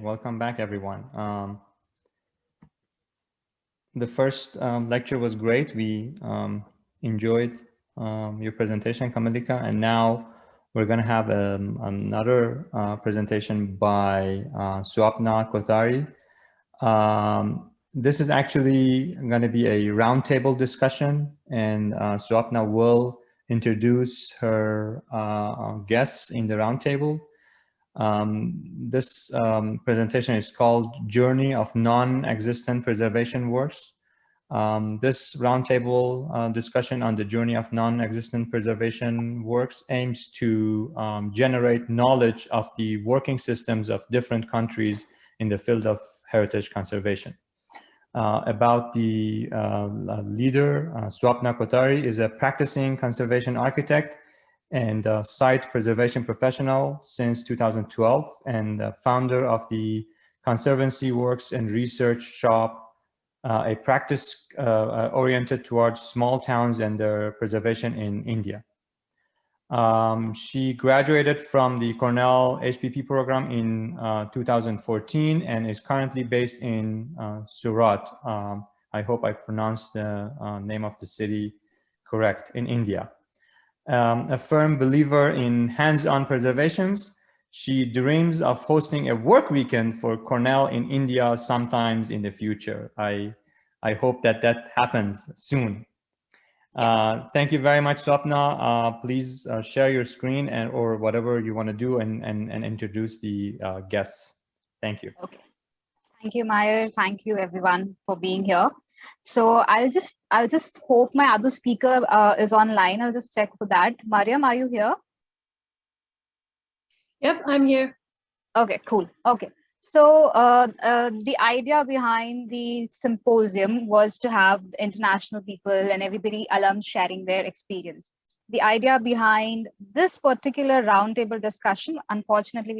Welcome back, everyone. The first lecture was great. We enjoyed your presentation, Kamalika, and now we're going to have another presentation by Swapna Kothari. This is actually going to be a roundtable discussion, and Swapna will introduce her guests in the roundtable. This presentation is called Journey of Non-Existent Preservation Works. This roundtable discussion on the journey of non-existent preservation works aims to generate knowledge of the working systems of different countries in the field of heritage conservation. About the leader, Swapna Kothari is a practicing conservation architect and site preservation professional since 2012, and founder of the Conservancy Works and Research Shop, a practice oriented towards small towns and their preservation in India. She graduated from the Cornell HPP program in 2014 and is currently based in Surat. I hope I pronounced the name of the city correct, in India. A firm believer in hands-on preservations, she dreams of hosting a work weekend for Cornell in India sometimes in the future. I hope that happens soon. Thank you very much, Swapna. Please share your screen or whatever you want to do and introduce the guests. Thank you. Okay. Thank you, Meyer. Thank you, everyone, for being here. So I'll just hope my other speaker is online. I'll just check for that. Mariam, are you here? Yep, I'm here. Okay, cool. Okay. So the idea behind the symposium was to have international people and everybody alums sharing their experience. The idea behind this particular roundtable discussion, unfortunately,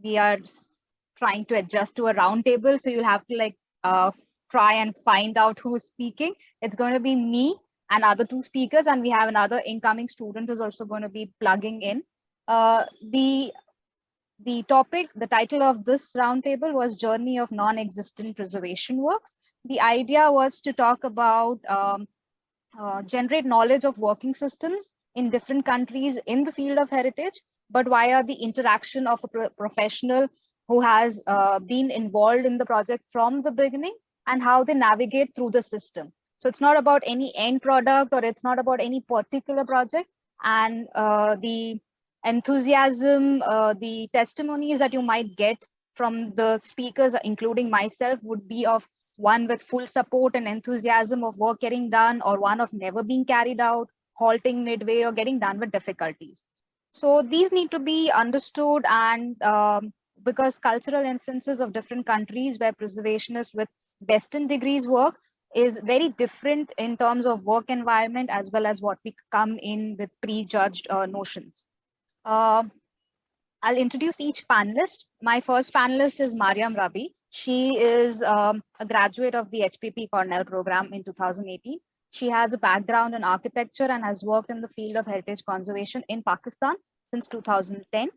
we are trying to adjust to a roundtable. So you'll have to try and find out who's speaking. It's going to be me and other two speakers, and we have another incoming student who's also going to be plugging in. The title of this roundtable was Journey of Non-Existent Preservation Works. The idea was to talk about generate knowledge of working systems in different countries in the field of heritage, but via the interaction of a professional who has been involved in the project from the beginning and how they navigate through the system. So it's not about any end product or it's not about any particular project. And the enthusiasm, the testimonies that you might get from the speakers, including myself, would be of one with full support and enthusiasm of work getting done, or one of never being carried out, halting midway, or getting done with difficulties. So these need to be understood, and because cultural influences of different countries where preservationists with destined degrees work is very different in terms of work environment, as well as what we come in with prejudged notions. I'll introduce each panelist. My first panelist is Mariam Rabi. She is a graduate of the HPP Cornell program in 2018. She has a background in architecture and has worked in the field of heritage conservation in Pakistan since 2010.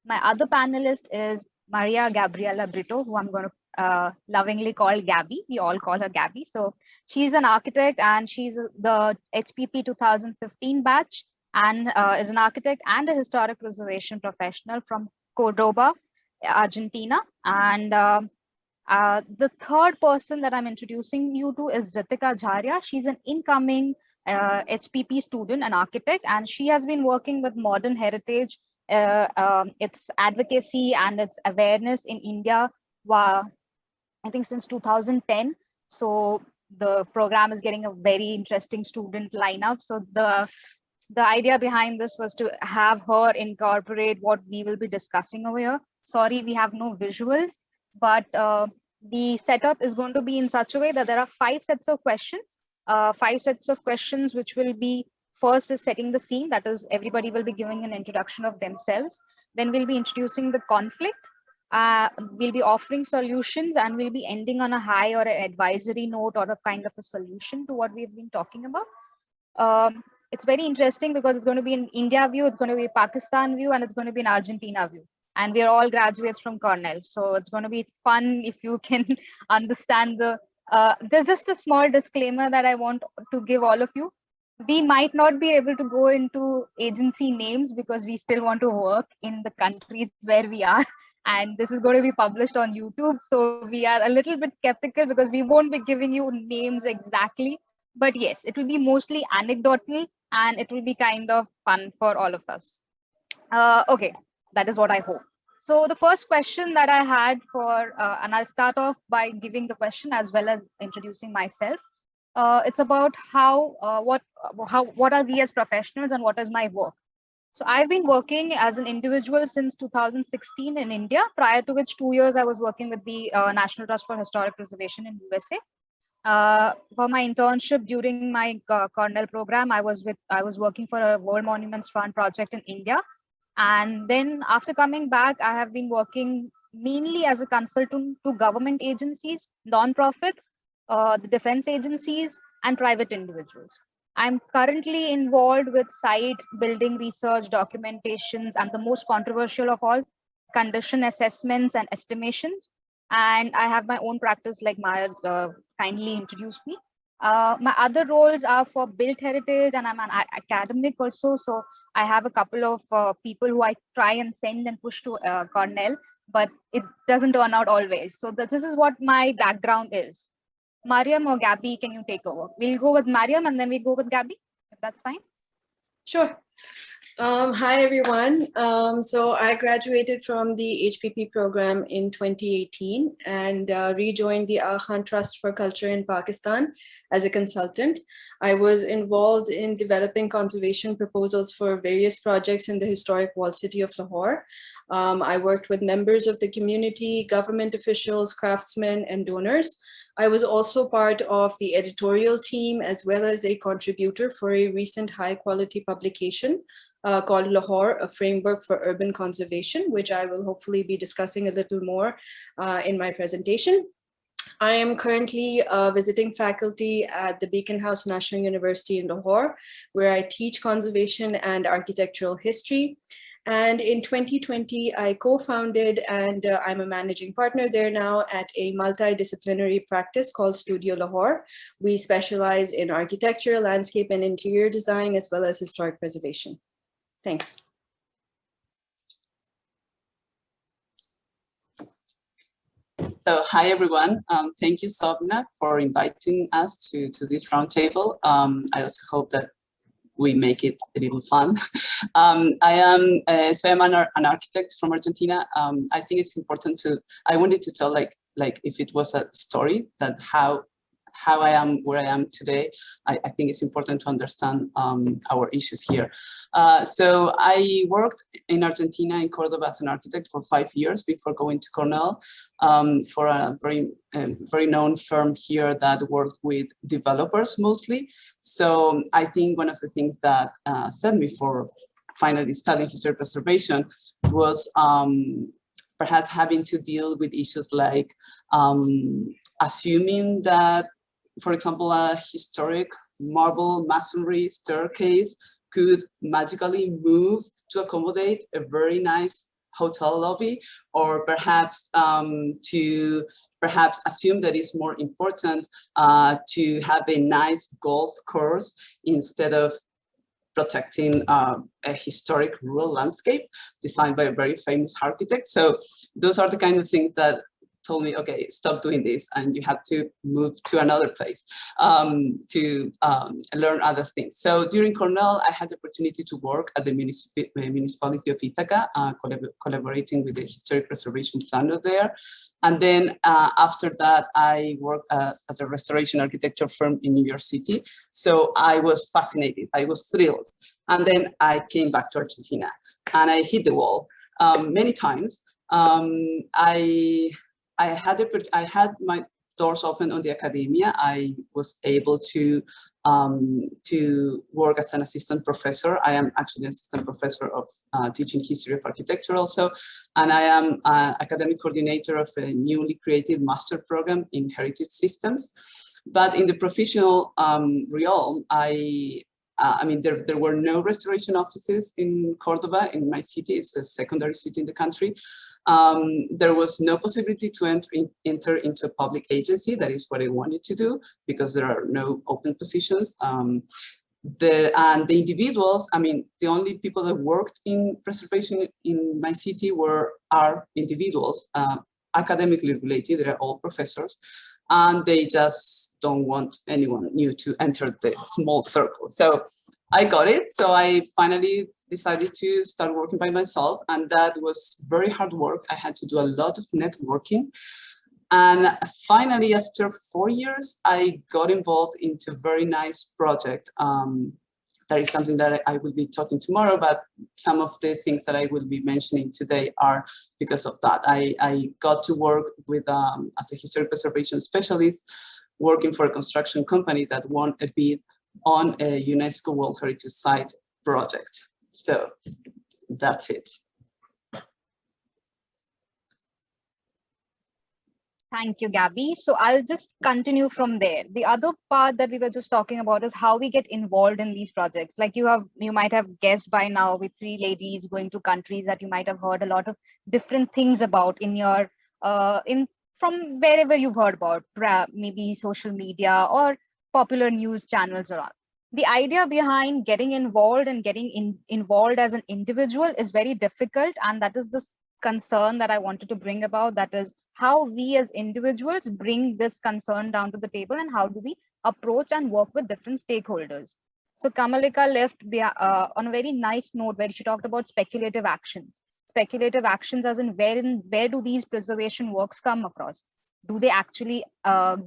My other panelist is Maria Gabriela Brito, who I'm going to lovingly call Gabby. We all call her Gabby. So she's an architect and she's the HPP 2015 batch, and is an architect and a historic preservation professional from Cordoba, Argentina. And the third person that I'm introducing you to is Ritika Jharia. She's an incoming HPP student and architect, and she has been working with modern heritage, its advocacy and its awareness in India, I think since 2010. So the program is getting a very interesting student lineup. So the idea behind this was to have her incorporate what we will be discussing over here. Sorry, we have no visuals, but the setup is going to be in such a way that there are 5 sets of questions. 5 sets of questions, which will be, first is setting the scene. That is, everybody will be giving an introduction of themselves. Then we'll be introducing the conflict. We'll be offering solutions, and we'll be ending on a high or an advisory note or a kind of a solution to what we've been talking about. It's very interesting because it's going to be an India view, it's going to be a Pakistan view, and it's going to be an Argentina view. and we are all graduates from Cornell. So it's going to be fun if you can understand the. There's just a small disclaimer that I want to give all of you. We might not be able to go into agency names because we still want to work in the countries where we are. And this is going to be published on YouTube. So we are a little bit skeptical because we won't be giving you names exactly. But yes, it will be mostly anecdotal and it will be kind of fun for all of us. Okay, that is what I hope. So the first question that I had for, and I'll start off by giving the question as well as introducing myself. It's about what are we as professionals and what is my work. So I've been working as an individual since 2016 in India, prior to which 2 years I was working with the National Trust for Historic Preservation in USA. For my internship during my Cornell program, I was working for a World Monuments Fund project in India. And then after coming back, I have been working mainly as a consultant to government agencies, non-profits, the defense agencies, and private individuals. I'm currently involved with site building research, documentations, and the most controversial of all, condition assessments and estimations. And I have my own practice, like Maya kindly introduced me. My other roles are for built heritage, and I'm an academic also. So I have a couple of people who I try and send and push to Cornell, but it doesn't turn out always. So this is what my background is. Mariam or Gabby, can you take over? We'll go with Mariam and then we go with Gabby, if that's fine. Sure. Hi, everyone. So I graduated from the HPP program in 2018 and rejoined the Khan Trust for Culture in Pakistan as a consultant. I was involved in developing conservation proposals for various projects in the historic walled city of Lahore. I worked with members of the community, government officials, craftsmen, and donors. I was also part of the editorial team as well as a contributor for a recent high quality publication called Lahore, a framework for urban conservation, which I will hopefully be discussing a little more in my presentation. I am currently visiting faculty at the Beacon House National University in Lahore, where I teach conservation and architectural history. And in 2020, I co-founded and I'm a managing partner there now at a multidisciplinary practice called Studio Lahore. We specialize in architecture, landscape, and interior design, as well as historic preservation. Thanks. So hi, everyone. Thank you, Swapna, for inviting us to this roundtable. I also hope that we make it a little fun. I'm an architect from Argentina. I think it's important I wanted to tell like if it was a story that how I am where I am today. I think it's important to understand our issues here. So I worked in Argentina, in Cordoba, as an architect for 5 years before going to Cornell for a very known firm here that worked with developers mostly. So I think one of the things that set me for finally studying history preservation was perhaps having to deal with issues like assuming that, for example, a historic marble masonry staircase could magically move to accommodate a very nice hotel lobby, or perhaps to assume that it's more important to have a nice golf course instead of protecting a historic rural landscape designed by a very famous architect. So those are the kind of things that told me, okay, stop doing this, and you have to move to another place to learn other things. So during Cornell, I had the opportunity to work at the municipality of Ithaca, collaborating with the historic preservation planner there. And then after that, I worked at a restoration architecture firm in New York City. So I was fascinated, I was thrilled. And then I came back to Argentina and I hit the wall many times. I had my doors open on the academia. I was able to work as an assistant professor. I am actually an assistant professor of teaching history of architecture also. And I am an academic coordinator of a newly created master program in heritage systems. But in the professional realm, I I mean, there were no restoration offices in Cordoba, in my city. It's a secondary city in the country. There was no possibility to enter into a public agency. That is what I wanted to do, because there are no open positions. And the individuals, I mean, the only people that worked in preservation in my city are individuals, academically related. They're all professors, and they just don't want anyone new to enter the small circle. So I got it. So I finally decided to start working by myself, and that was very hard work. I had to do a lot of networking. And finally, after 4 years, I got involved into a very nice project. That is something that I will be talking tomorrow, but some of the things that I will be mentioning today are because of that. I got to work with, as a historic preservation specialist, working for a construction company that won a bid on a UNESCO World Heritage Site project. So that's it. Thank you, Gabby. So I'll just continue from there. The other part that we were just talking about is how we get involved in these projects. Like you might have guessed by now, with 3 ladies going to countries that you might have heard a lot of different things about in your from wherever you've heard about, maybe social media or popular news channels around. The idea behind getting involved and getting involved as an individual is very difficult, and that is the concern that I wanted to bring about. That is how we as individuals bring this concern down to the table, and how do we approach and work with different stakeholders. So Kamalika left on a very nice note where she talked about speculative actions. Speculative actions as in where do these preservation works come across? Do they actually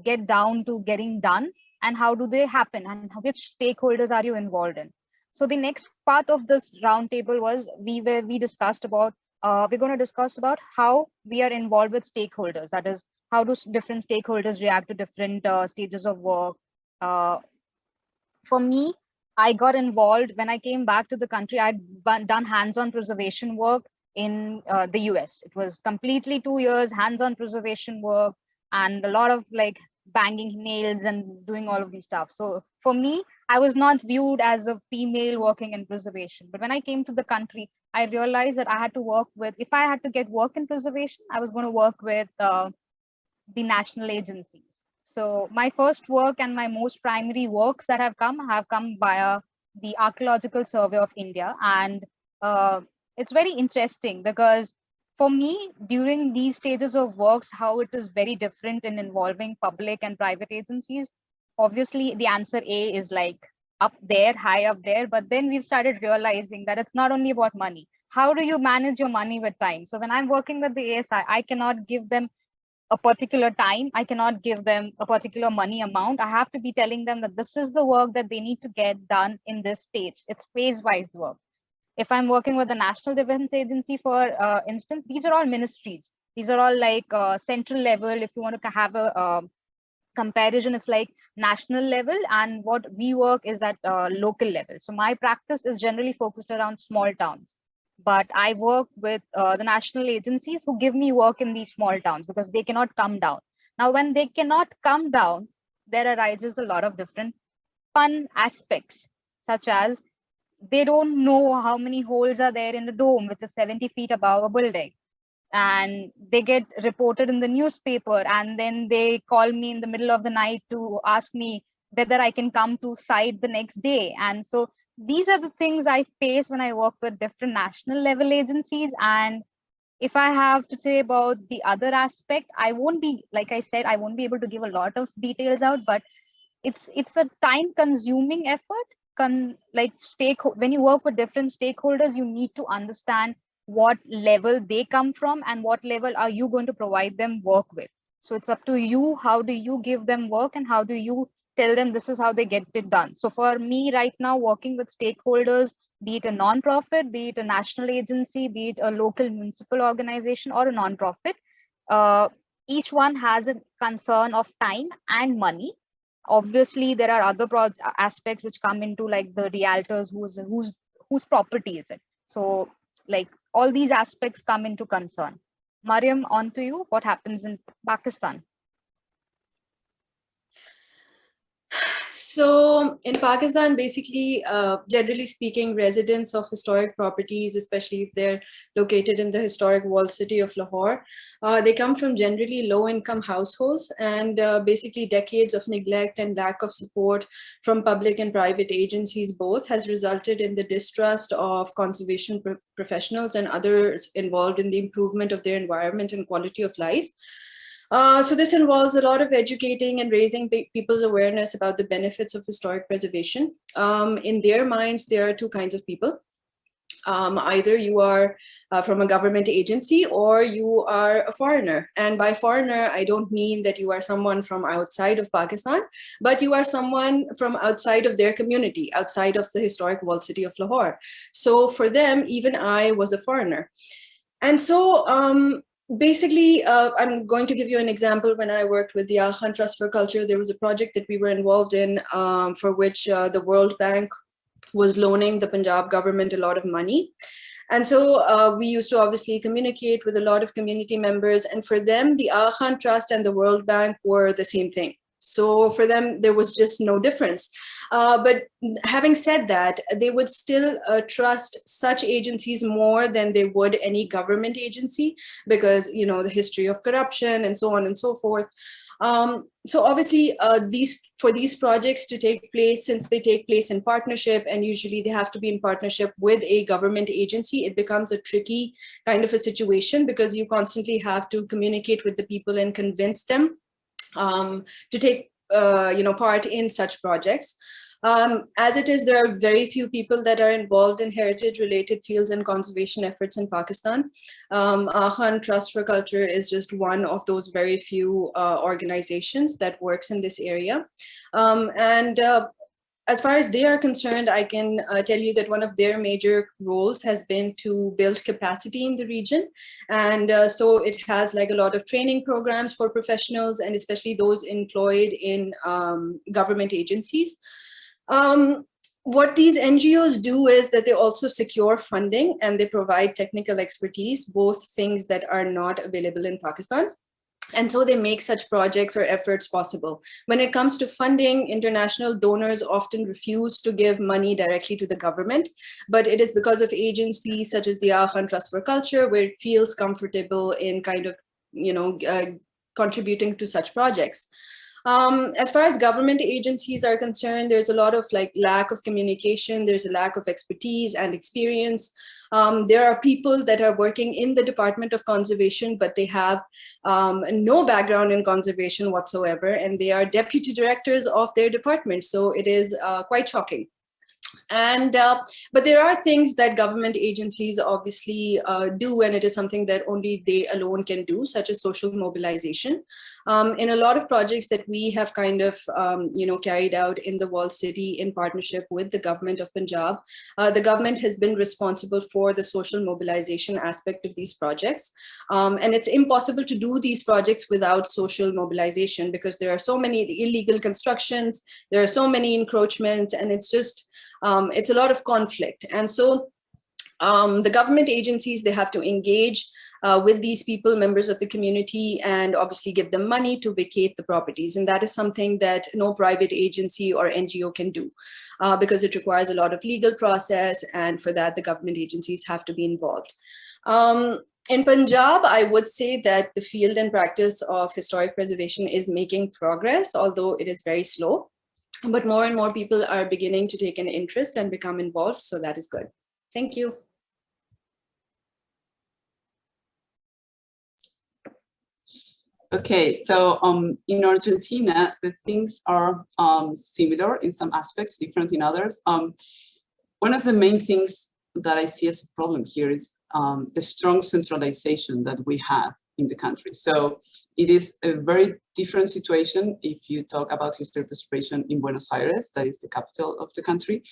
get down to getting done? And how do they happen? And which stakeholders are you involved in? So the next part of this roundtable was we discussed about we're going to discuss about how we are involved with stakeholders. That is, how do different stakeholders react to different stages of work. For me, I got involved when I came back to the country. I'd done hands-on preservation work in the US. It was completely 2 years hands-on preservation work and a lot of like banging nails and doing all of these stuff. So for me, I was not viewed as a female working in preservation. But when I came to the country, I realized that I had to work with, if I had to get work in preservation, I was going to work with the national agencies. So my first work and my most primary works that have come via the Archaeological Survey of India. And it's very interesting because for me, during these stages of works, how it is very different in involving public and private agencies. Obviously, the answer A is like up there, high up there. But then we've started realizing that it's not only about money. How do you manage your money with time? So when I'm working with the ASI, I cannot give them a particular time. I cannot give them a particular money amount. I have to be telling them that this is the work that they need to get done in this stage. It's phase-wise work. If I'm working with the National Defense Agency, for instance, these are all ministries. These are all like central level. If you want to have a comparison, it's like national level, and what we work is at local level. So my practice is generally focused around small towns, but I work with the national agencies who give me work in these small towns because they cannot come down. Now, when they cannot come down, there arises a lot of different fun aspects, such as they don't know how many holes are there in the dome, which is 70 feet above a building. And they get reported in the newspaper, and then they call me in the middle of the night to ask me whether I can come to site the next day. And so these are the things I face when I work with different national level agencies. And if I have to say about the other aspect, I won't be, like I said, I won't be able to give a lot of details out, but it's a time consuming effort. When you work with different stakeholders, you need to understand what level they come from and what level are you going to provide them work with. So it's up to you. How do you give them work, and how do you tell them this is how they get it done? So for me right now, working with stakeholders, be it a non-profit, be it a national agency, be it a local municipal organization or a non-profit, each one has a concern of time and money. Obviously, there are other aspects which come into, like the realtors, whose property is it. So like all these aspects come into concern. Mariam, on to you. What happens in Pakistan? So So in Pakistan, basically, generally speaking, residents of historic properties, especially if they're located in the historic walled city of Lahore, they come from generally low-income households, and basically decades of neglect and lack of support from public and private agencies both has resulted in the distrust of conservation professionals and others involved in the improvement of their environment and quality of life. So this involves a lot of educating and raising people's awareness about the benefits of historic preservation. In their minds, there are two kinds of people. Either you are from a government agency or you are a foreigner. And by foreigner, I don't mean that you are someone from outside of Pakistan, but you are someone from outside of their community, outside of the historic walled city of Lahore. So for them, even I was a foreigner. And so basically, I'm going to give you an example. When I worked with the Khan Trust for Culture, there was a project that we were involved in for which the World Bank was loaning the Punjab government a lot of money. And so we used to obviously communicate with a lot of community members. And for them, the Khan Trust and the World Bank were the same thing. So for them, there was just no difference. But having said that, they would still trust such agencies more than they would any government agency because, you know, the history of corruption and so on and so forth. So obviously, for these projects to take place, since they take place in partnership and usually they have to be in partnership with a government agency, it becomes a tricky kind of a situation because you constantly have to communicate with the people and convince them to take part in such projects. As it is, there are very few people that are involved in heritage-related fields and conservation efforts in Pakistan. Khan Trust for Culture is just one of those very few organizations that works in this area. As far as they are concerned, I can tell you that one of their major roles has been to build capacity in the region. And so it has like a lot of training programs for professionals and especially those employed in government agencies. What these NGOs do is that they also secure funding and they provide technical expertise, both things that are not available in Pakistan. And so they make such projects or efforts possible. When it comes to funding, international donors often refuse to give money directly to the government, but it is because of agencies such as the Khan Trust for Culture, where it feels comfortable in kind of, contributing to such projects. As far as government agencies are concerned, there's a lot of lack of communication. There's a lack of expertise and experience. There are people that are working in the Department of Conservation, but they have no background in conservation whatsoever, and they are deputy directors of their department. So it is quite shocking. And but there are things that government agencies obviously do, and it is something that only they alone can do, such as social mobilization. In a lot of projects that we have kind of carried out in the walled city in partnership with the government of Punjab, the government has been responsible for the social mobilization aspect of these projects. And it's impossible to do these projects without social mobilization because there are so many illegal constructions, there are so many encroachments, and it's just it's a lot of conflict. And so the government agencies, they have to engage with these people, members of the community, and obviously give them money to vacate the properties. And that is something that no private agency or NGO can do because it requires a lot of legal process. And for that, the government agencies have to be involved. In Punjab, I would say that the field and practice of historic preservation is making progress, although it is very slow. But more and more people are beginning to take an interest and become involved. So that is good. Thank you. Okay, so in Argentina, the things are similar in some aspects, different in others. One of the main things that I see as a problem here is the strong centralization that we have in the country. So it is a very different situation if you talk about historic preservation in Buenos Aires, that is the capital of the country,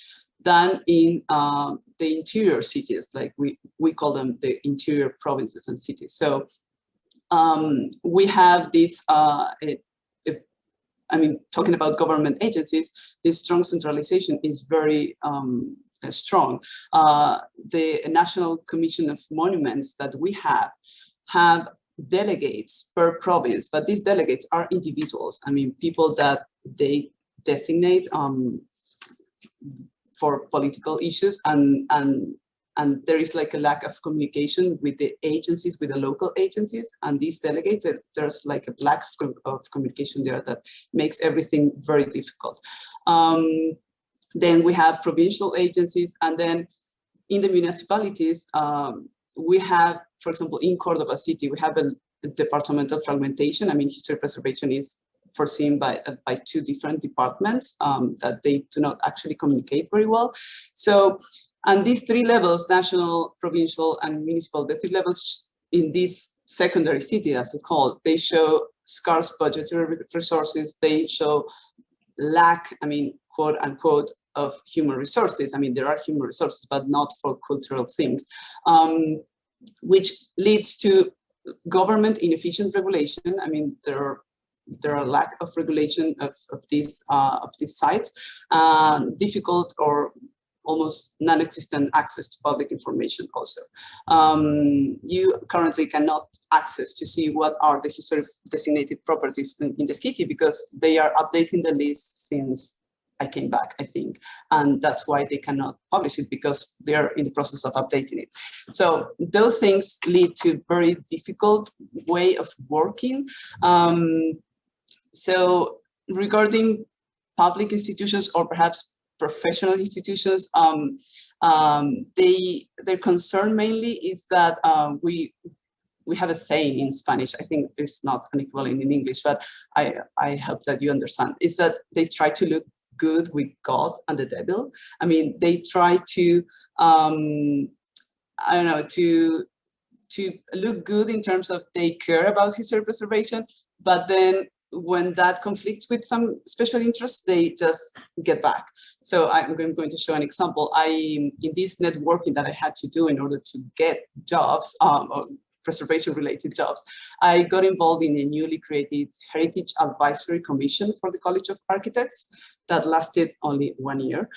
than in the interior cities, like we call them the interior provinces and cities. So we have this, talking about government agencies, this strong centralization is very strong. The National Commission of Monuments that we have delegates per province, but these delegates are individuals. I mean, people that they designate for political issues, and there is like a lack of communication with the agencies, with the local agencies, and these delegates, there's like a lack of communication there that makes everything very difficult. Then we have provincial agencies, and then in the municipalities, we have, for example, in Cordoba City, we have a departmental fragmentation. I mean, history preservation is foreseen by 2 different departments that they do not actually communicate very well. So, and these 3 levels, national, provincial, and municipal, the 3 levels in this secondary city, as it's called, they show scarce budgetary resources. They show lack, I mean, quote unquote, of human resources. I mean, there are human resources, but not for cultural things, which leads to government inefficient regulation. I mean, there are lack of regulation of these sites, difficult or almost non-existent access to public information also. You currently cannot access to see what are the historic designated properties in the city, because they are updating the list since I came back, I think. And that's why they cannot publish it, because they're in the process of updating it. So those things lead to very difficult way of working. So regarding public institutions, or perhaps professional institutions, their concern mainly is that we have a saying in Spanish, I think it's not an equivalent in English, but I hope that you understand, is that they try to look good with God and the devil. I mean, they try to, I don't know, to look good in terms of they care about history preservation, but then when that conflicts with some special interests, they just get back. So I'm going to show an example. In this networking that I had to do in order to get jobs, or preservation related jobs, I got involved in a newly created Heritage Advisory Commission for the College of Architects that lasted only 1 year.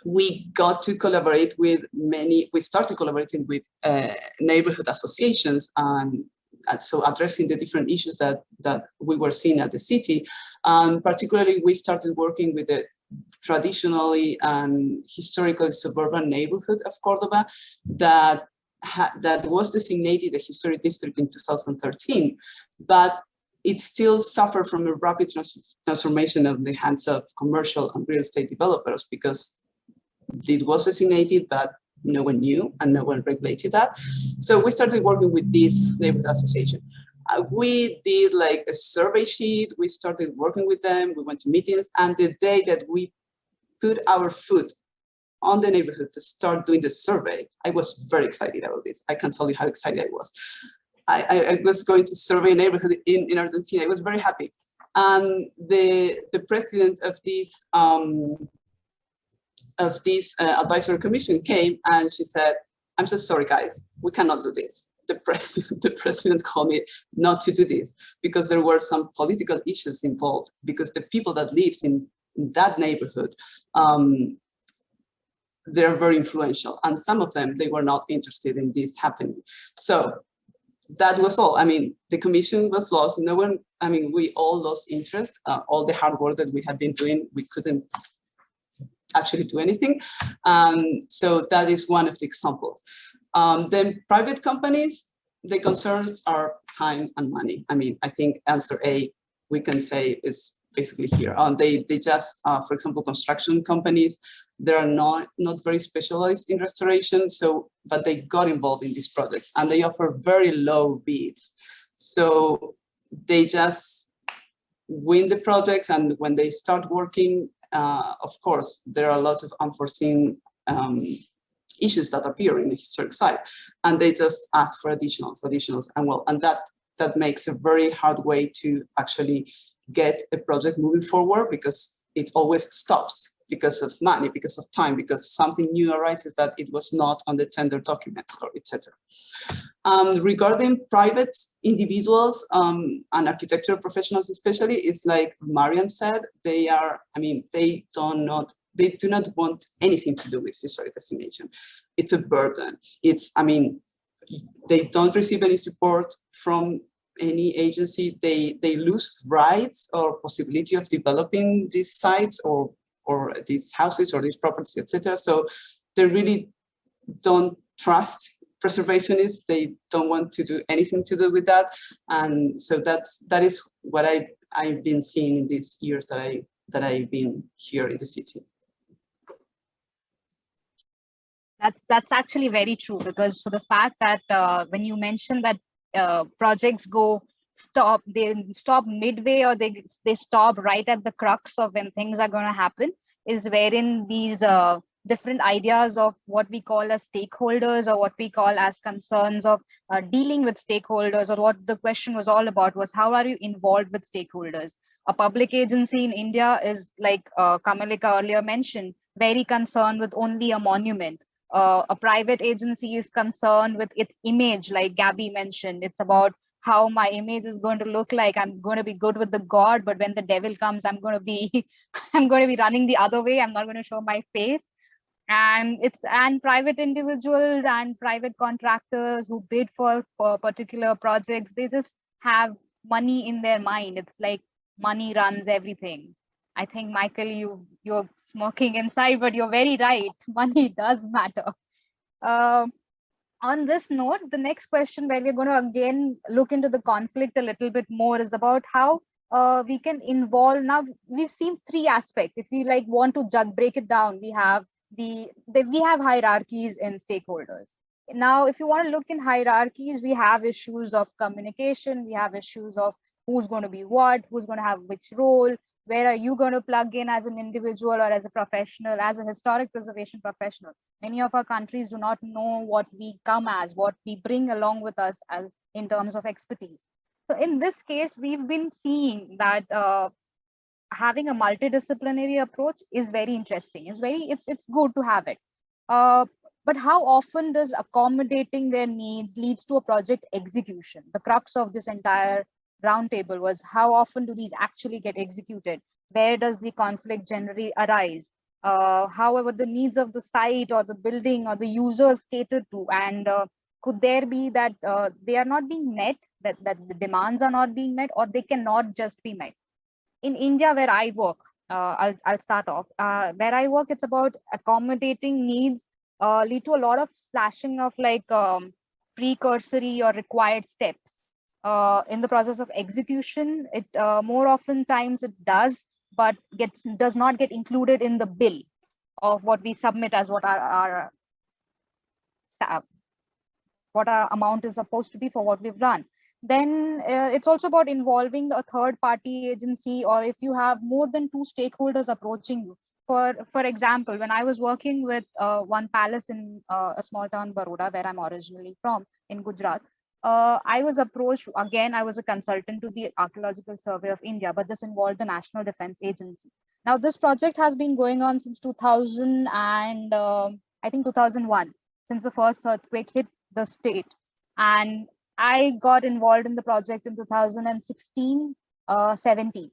We got to collaborate with we started collaborating with neighborhood associations, and so addressing the different issues that we were seeing at the city. Particularly, we started working with the traditionally and historically suburban neighborhood of Cordoba that was designated a historic district in 2013, but it still suffered from a rapid transformation of the hands of commercial and real estate developers, because it was designated, but no one knew and no one regulated that. So we started working with this neighborhood association. We did like a survey sheet. We started working with them. We went to meetings, and the day that we put our foot on the neighborhood to start doing the survey, I was very excited about this. I can't tell you how excited I was. I was going to survey a neighborhood in Argentina. I was very happy. And the president of this advisory commission came, and she said, "I'm so sorry, guys, we cannot do this." The president called me not to do this because there were some political issues involved, because the people that lives in that neighborhood, they're very influential, and some of them, they were not interested in this happening. So that was all. I mean, the commission was lost. No one, I mean, we all lost interest. All the hard work that we had been doing, we couldn't actually do anything. So that is one of the examples. Then private companies, the concerns are time and money. I mean, I think answer A, we can say, is basically here. They just, for example, construction companies, they are not very specialized in restoration, but they got involved in these projects, and they offer very low bids. So they just win the projects, and when they start working, of course, there are a lot of unforeseen issues that appear in the historic site, and they just ask for additionals, and that makes a very hard way to actually get a project moving forward, because it always stops because of money, because of time, because something new arises that it was not on the tender documents, or etc. Regarding private individuals and architectural professionals especially, it's like Mariam said, they do not want anything to do with historic designation. It's a burden. They don't receive any support from any agency. They lose rights or possibility of developing these sites or or these houses or these properties, etc. So they really don't trust preservationists. They don't want to do anything to do with that, and so that is what I've been seeing in these years that I've been here in the city. That's actually very true, because for the fact that when you mention that projects they stop midway, or they stop right at the crux of when things are going to happen, is wherein these different ideas of what we call as stakeholders, or what we call as concerns of dealing with stakeholders, or what the question was all about was, how are you involved with stakeholders? A public agency in India is, like Kamalika earlier mentioned, very concerned with only a monument. A private agency is concerned with its image, like Gabby mentioned. It's about how my image is going to look like. I'm going to be good with the God, but when the devil comes, I'm going to be I'm going to be running the other way. I'm not going to show my face. And private individuals and private contractors who bid for particular projects, they just have money in their mind. It's like money runs everything. I think, Michael, you're smirking inside, but you're very right. Money does matter. On this note, the next question, where we're going to again look into the conflict a little bit more, is about how we can involve. Now, we've seen three aspects. If we want to break it down, we have we have hierarchies in stakeholders. Now, if you want to look in hierarchies, we have issues of communication. We have issues of who's going to be what, who's going to have which role, where are you going to plug in as an individual or as a professional, as a historic preservation professional. Many of our countries do not know what we come as, what we bring along with us as in terms of expertise. So in this case, we've been seeing that having a multidisciplinary approach is very interesting. It's good to have it. But how often does accommodating their needs leads to a project execution? The crux of this entire roundtable was, how often do these actually get executed? Where does the conflict generally arise? However, the needs of the site or the building or the users catered to, and could there be that they are not being met, that the demands are not being met, or they cannot just be met? In India, where I work, I'll start off. Where I work, it's about accommodating needs lead to a lot of slashing of precursory or required steps. In the process of execution, it more often times it does, but does not get included in the bill of what we submit as what our amount is supposed to be for what we've done. Then it's also about involving a third party agency, or if you have more than two stakeholders approaching you. For example, when I was working with one palace in a small town, Baroda, where I'm originally from, in Gujarat, I was approached, again, I was a consultant to the Archaeological Survey of India, but this involved the National Defense Agency. Now, this project has been going on since 2000 and I think 2001, since the first earthquake hit the state. And I got involved in the project in 2016, 17.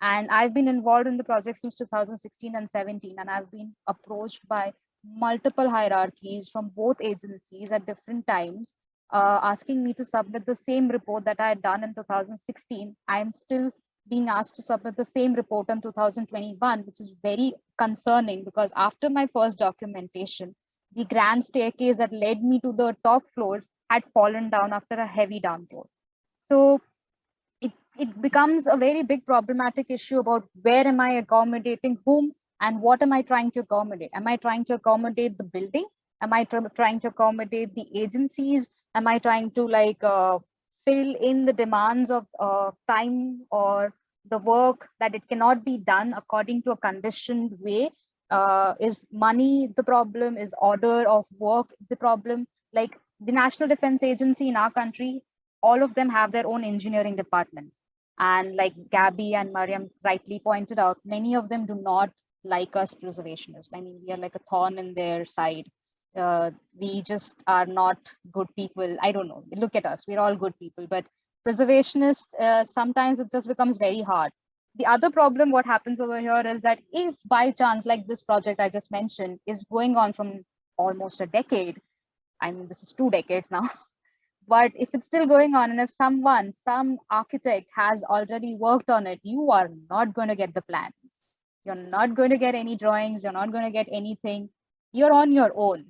And I've been involved in the project since 2016 and 17. And I've been approached by multiple hierarchies from both agencies at different times, asking me to submit the same report that I had done in 2016. I'm still being asked to submit the same report in 2021, which is very concerning, because after my first documentation, the grand staircase that led me to the top floors had fallen down after a heavy downpour. So it becomes a very big problematic issue about where am I accommodating whom and what am I trying to accommodate? Am I trying to accommodate the building? Am I trying to accommodate the agencies? Am I trying to fill in the demands of time or the work that it cannot be done according to a conditioned way? Is money the problem? Is order of work the problem? Like the National Defense Agency in our country, all of them have their own engineering departments. And like Gabby and Mariam rightly pointed out, many of them do not like us preservationists. I mean, we are like a thorn in their side. We just are not good people. I don't know. Look at us. We're all good people. But preservationists, sometimes it just becomes very hard. The other problem, what happens over here is that if by chance, like this project I just mentioned, is going on from almost a decade, I mean, this is 2 decades now. But if it's still going on, and if some architect has already worked on it, you are not going to get the plans. You're not going to get any drawings. You're not going to get anything. You're on your own.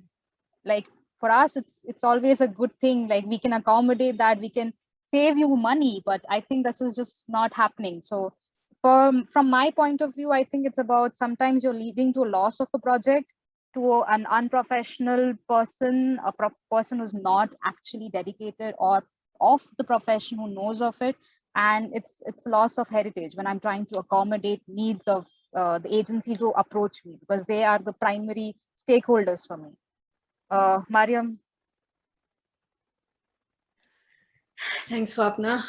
Like for us, it's always a good thing. Like we can accommodate that. We can save you money, but I think this is just not happening. So from my point of view, I think it's about sometimes you're leading to a loss of a project to an unprofessional person, person who's not actually dedicated or of the profession who knows of it. And it's loss of heritage when I'm trying to accommodate needs of the agencies who approach me, because they are the primary stakeholders for me. Mariam. Thanks, Swapna.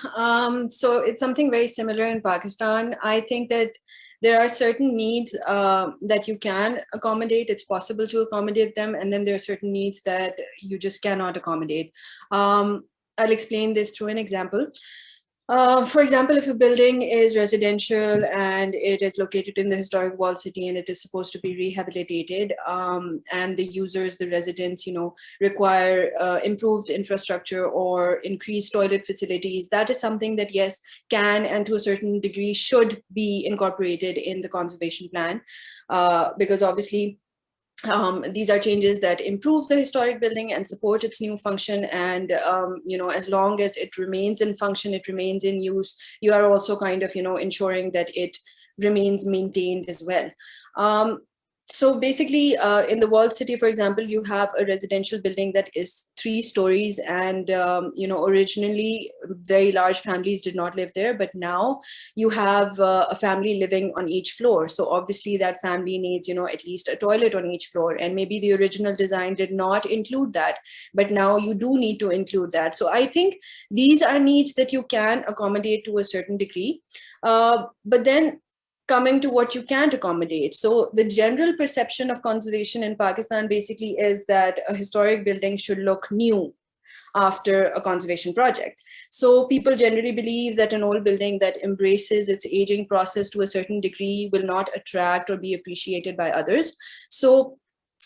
So it's something very similar in Pakistan. I think that there are certain needs that you can accommodate. It's possible to accommodate them. And then there are certain needs that you just cannot accommodate. I'll explain this through an example. For example, if a building is residential and it is located in the historic walled city and it is supposed to be rehabilitated, and the users, the residents, require improved infrastructure or increased toilet facilities, that is something that, yes, can and to a certain degree should be incorporated in the conservation plan, because obviously these are changes that improve the historic building and support its new function. And, as long as it remains in function, it remains in use, you are also kind of, ensuring that it remains maintained as well. So basically, in the walled city, for example, you have a residential building that is 3 stories, and originally very large families did not live there, but now you have a family living on each floor. So obviously that family needs, at least a toilet on each floor, and maybe the original design did not include that, but now you do need to include that. So I think these are needs that you can accommodate to a certain degree, but then coming to what you can't accommodate. So the general perception of conservation in Pakistan basically is that a historic building should look new after a conservation project. So people generally believe that an old building that embraces its aging process to a certain degree will not attract or be appreciated by others. So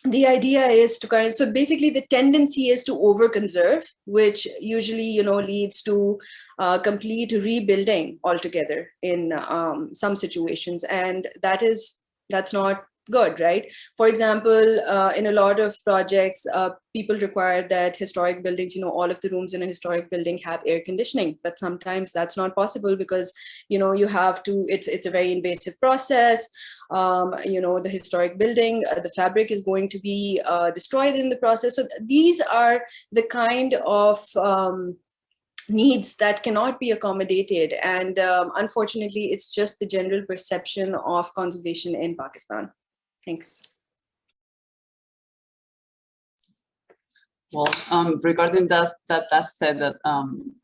the idea is to so basically the tendency is to overconserve, which usually, leads to complete rebuilding altogether in some situations. And that's not good, right? For example, in a lot of projects, people require that historic buildings, all of the rooms in a historic building have air conditioning, but sometimes that's not possible because, you have to, it's a very invasive process. The historic building, the fabric is going to be destroyed in the process. So these are the kind of needs that cannot be accommodated. And unfortunately, it's just the general perception of conservation in Pakistan. Thanks. Well, regarding that said that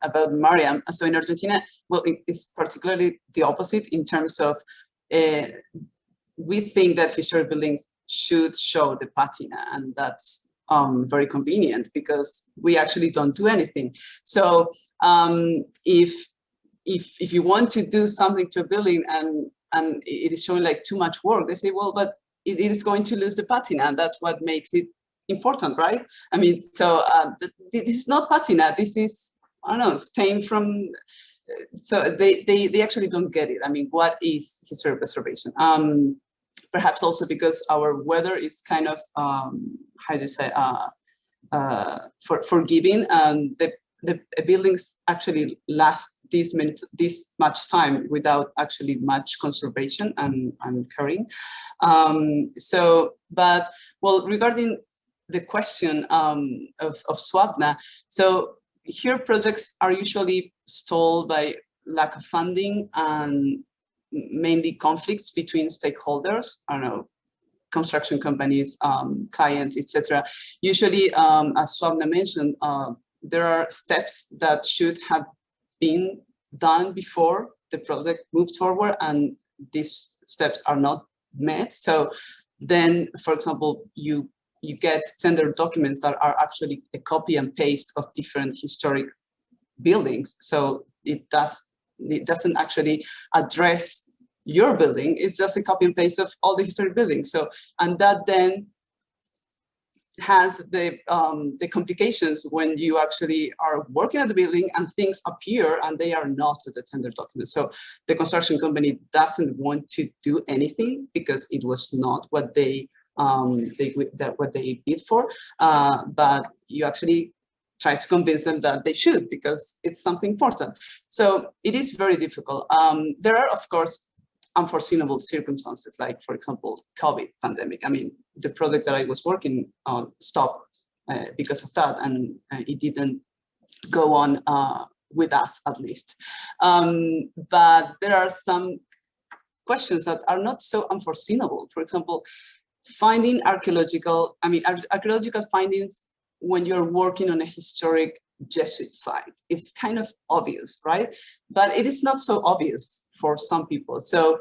about Mariam, so in Argentina, well, it's particularly the opposite in terms of we think that historic buildings should show the patina, and that's very convenient because we actually don't do anything. So if you want to do something to a building and it is showing like too much work, they say, well, but it is going to lose the patina, and that's what makes it important, right? I mean, so this is not patina. This is, I don't know, stain from. So they actually don't get it. I mean, what is historic preservation? Perhaps also because our weather is kind of how do you say forgiving. The buildings actually last this much time without actually much conservation and caring. But well, regarding the question of Swapna, so here projects are usually stalled by lack of funding and mainly conflicts between stakeholders. I don't know, construction companies, clients, etc. Usually, as Swapna mentioned, there are steps that should have been done before the project moved forward, and these steps are not met. So then, for example, you get tender documents that are actually a copy and paste of different historic buildings. So it doesn't actually address your building. It's just a copy and paste of all the historic buildings. So, and that then has the complications when you actually are working at the building and things appear and they are not at the tender document. So the construction company doesn't want to do anything because it was not what they bid for, but you actually try to convince them that they should because it's something important. So it is very difficult. There are, of course, unforeseeable circumstances, like, for example, COVID pandemic. I mean, the project that I was working on stopped because of that, and it didn't go on with us, at least. But there are some questions that are not so unforeseeable. For example, finding archaeological findings when you're working on a historic Jesuit site. It's kind of obvious, right? But it is not so obvious for some people. So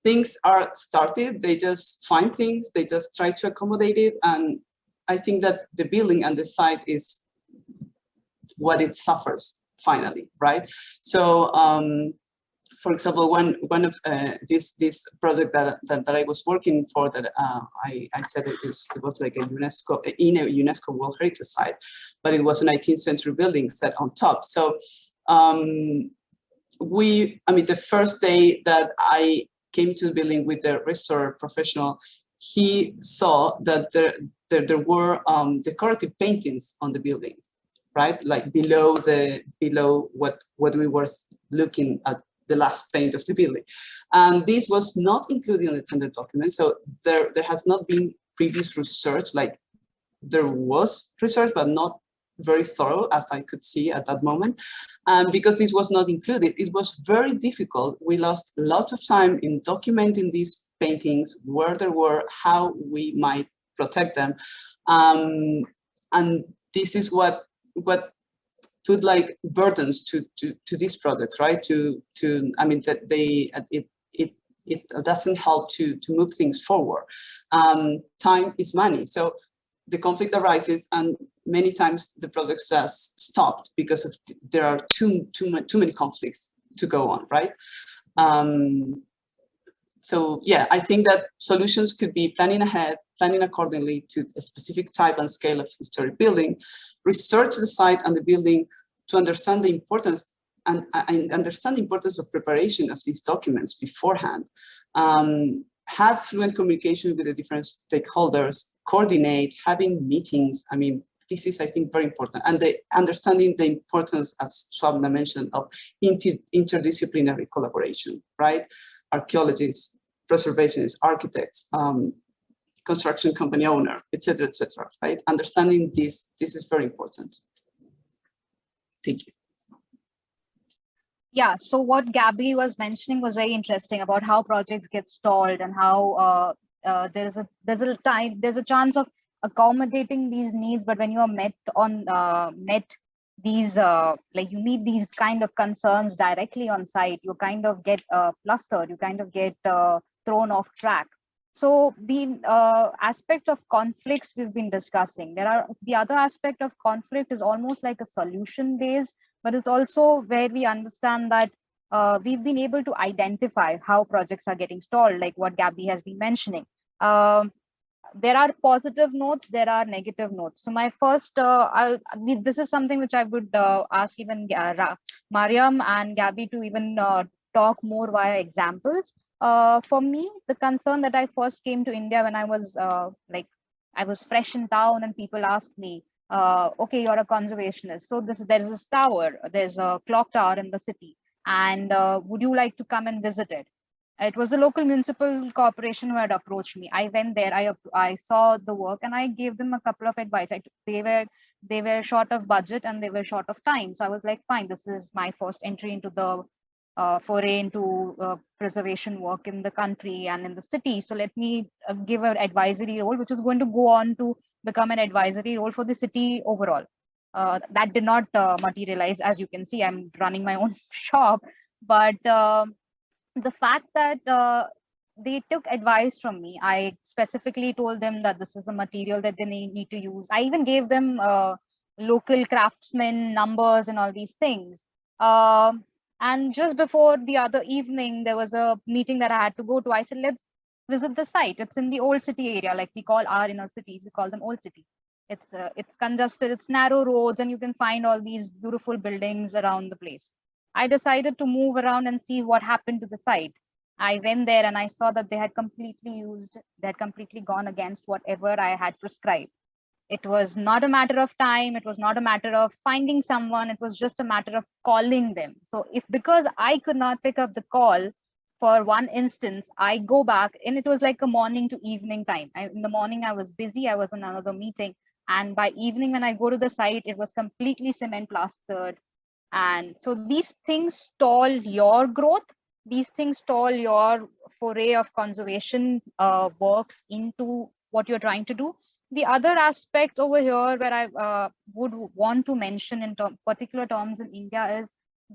things are started, they just find things, they just try to accommodate it. And I think that the building and the site is what it suffers finally, right? So, for example, one of this project that I was working for, that I said it was like a UNESCO World Heritage Site, but it was a 19th century building set on top. So the first day that I came to the building with the restorer professional, he saw that there were decorative paintings on the building, right? Like below what we were looking at, the last paint of the building. And this was not included in the tender document. So there has not been previous research, like there was research, but not very thorough as I could see at that moment. And because this was not included, it was very difficult. We lost a lot of time in documenting these paintings, where they were, how we might protect them. And this is what put like burdens to these projects, right? It doesn't help to move things forward. Time is money, so the conflict arises, and many times the project just stopped because there are too many conflicts to go on, right? So yeah, I think that solutions could be planning ahead, planning accordingly to a specific type and scale of historic building, research the site and the building to understand the importance and understand the importance of preparation of these documents beforehand. Have fluent communication with the different stakeholders, coordinate, having meetings. I mean, this is, I think, very important. And understanding the importance, as Swapna mentioned, of interdisciplinary collaboration, right? Archaeologists, preservationists, architects, construction company owner, etc., right? Understanding this is very important. Thank you. Yeah, so what Gabby was mentioning was very interesting about how projects get stalled and how there's a chance of accommodating these needs, but when you are met these like you meet these kind of concerns directly on site, you kind of get flustered, you kind of get thrown off track. So the aspect of conflicts we've been discussing, the other aspect of conflict is almost like a solution based, but it's also where we understand that we've been able to identify how projects are getting stalled, like what Gabby has been mentioning. There are positive notes, there are negative notes. So my first, this is something which I would ask even Mariam and Gabby to even talk more via examples. For me, the concern that I first came to India when I was I was fresh in town, and people asked me, okay, you're a conservationist, so there is this tower, there's a clock tower in the city, and would you like to come and visit it? It was the local municipal corporation who had approached me. I went there, I saw the work, and I gave them a couple of advice. They were short of budget and they were short of time. So I was like, fine, this is my first entry into the foray into preservation work in the country and in the city. So let me give an advisory role, which is going to go on to become an advisory role for the city overall. That did not materialize. As you can see, I'm running my own shop, but the fact that they took advice from me, I specifically told them that this is the material that they need to use. I even gave them local craftsmen numbers and all these things. And just before the other evening, there was a meeting that I had to go to. I said, let's visit the site. It's in the old city area, like we call our inner cities, we call them old cities. It's congested, it's narrow roads, and you can find all these beautiful buildings around the place. I decided to move around and see what happened to the site. I went there and I saw that they had completely gone against whatever I had prescribed. It was not a matter of time, it was not a matter of finding someone, it was just a matter of calling them. So if, because I could not pick up the call for one instance, I go back, and it was like a morning to evening time. In the morning I was busy, I was in another meeting, and by evening when I go to the site, it was completely cement plastered. And so these things stall your growth, these things stall your foray of conservation works into what you're trying to do. The other aspect over here where I would want to mention in particular terms in India is,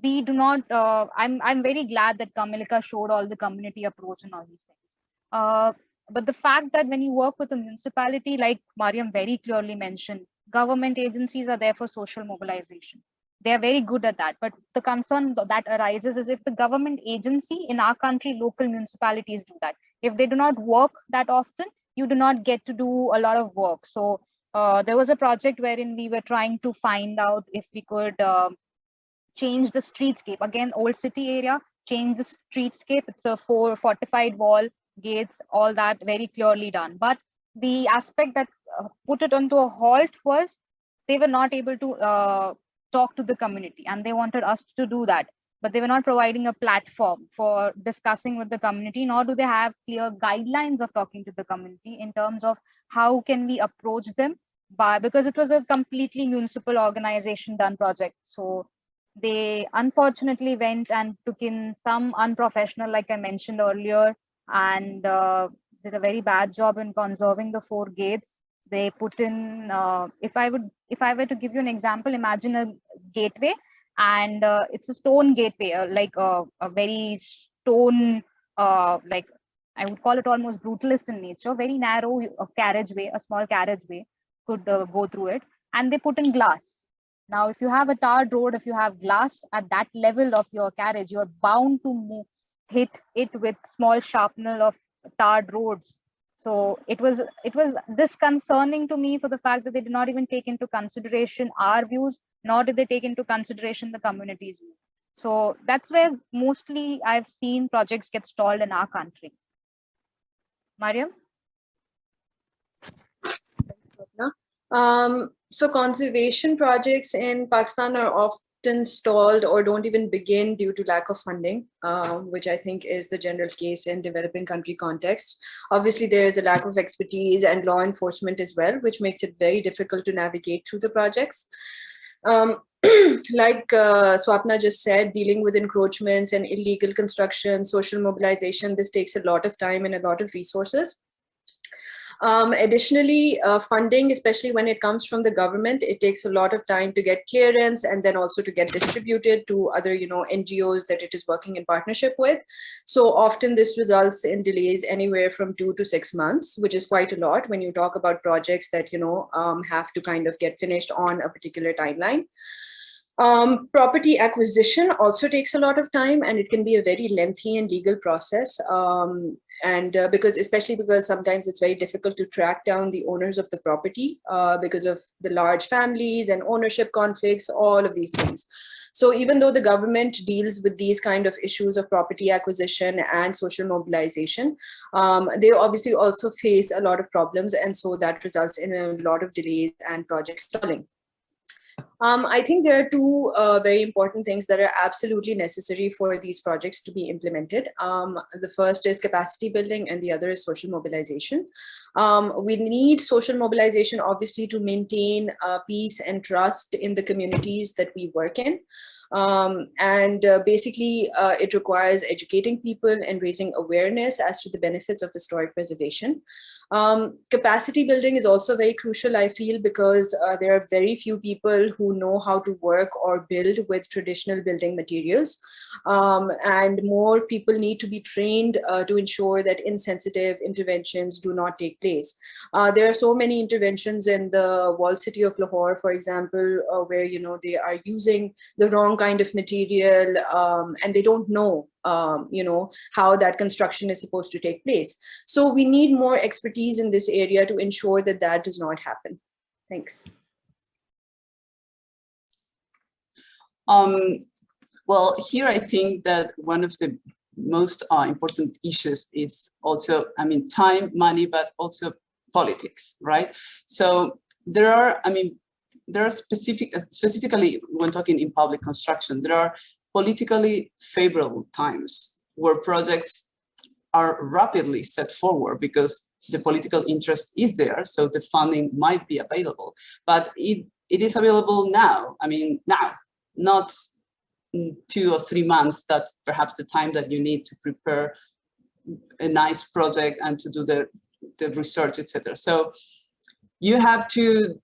we do not, I'm very glad that Kamilika showed all the community approach and all these things. But the fact that when you work with a municipality, like Mariam very clearly mentioned, government agencies are there for social mobilization. They are very good at that. But the concern that arises is, if the government agency in our country, local municipalities do that, if they do not work that often, you do not get to do a lot of work. So there was a project wherein we were trying to find out if we could change the streetscape. Again, old city area, change the streetscape. It's a fortified wall, gates, all that very clearly done. But the aspect that put it onto a halt was, they were not able to talk to the community, and they wanted us to do that. But they were not providing a platform for discussing with the community, nor do they have clear guidelines of talking to the community in terms of how can we approach them, because it was a completely municipal organization done project. So they unfortunately went and took in some unprofessional, like I mentioned earlier, and did a very bad job in conserving the 4 gates. They put in, if I were to give you an example, imagine a gateway, and it's a stone gateway, like a very stone, like I would call it almost brutalist in nature, very narrow carriageway, a small carriageway could go through it, and they put in glass. Now, if you have a tarred road, if you have glass at that level of your carriage, you're bound to hit it with small shrapnel of tarred roads. So it was disconcerting to me for the fact that they did not even take into consideration our views, nor did they take into consideration the community's views. So that's where mostly I've seen projects get stalled in our country. Mariam? So conservation projects in Pakistan are often stalled or don't even begin due to lack of funding, which I think is the general case in developing country context. Obviously, there is a lack of expertise and law enforcement as well, which makes it very difficult to navigate through the projects. Like Swapna just said, dealing with encroachments and illegal construction, social mobilization, this takes a lot of time and a lot of resources. Additionally, funding, especially when it comes from the government, it takes a lot of time to get clearance and then also to get distributed to other, NGOs that it is working in partnership with. So often this results in delays anywhere from 2 to 6 months, which is quite a lot when you talk about projects that, have to kind of get finished on a particular timeline. Property acquisition also takes a lot of time, and it can be a very lengthy and legal process. Especially because sometimes it's very difficult to track down the owners of the property because of the large families and ownership conflicts, all of these things. So even though the government deals with these kind of issues of property acquisition and social mobilization, they obviously also face a lot of problems. And so that results in a lot of delays and project stalling. I think there are 2 very important things that are absolutely necessary for these projects to be implemented. The first is capacity building and the other is social mobilization. We need social mobilization, obviously, to maintain peace and trust in the communities that we work in. Basically, it requires educating people and raising awareness as to the benefits of historic preservation. Capacity building is also very crucial, I feel, because there are very few people who know how to work or build with traditional building materials. And more people need to be trained to ensure that insensitive interventions do not take place. There are so many interventions in the walled city of Lahore, for example, where they are using the wrong kind of material and they don't know how that construction is supposed to take place. So we need more expertise in this area to ensure that that does not happen. Thanks. Well, here I think that one of the most important issues is also, I mean, time, money, but also politics, right? So there are, I mean, there are specifically when talking in public construction, there are politically favorable times where projects are rapidly set forward because the political interest is there, so the funding might be available, but it is available now. I mean, now, not 2 or 3 months. That's perhaps the time that you need to prepare a nice project and to do the research, etc. So you have to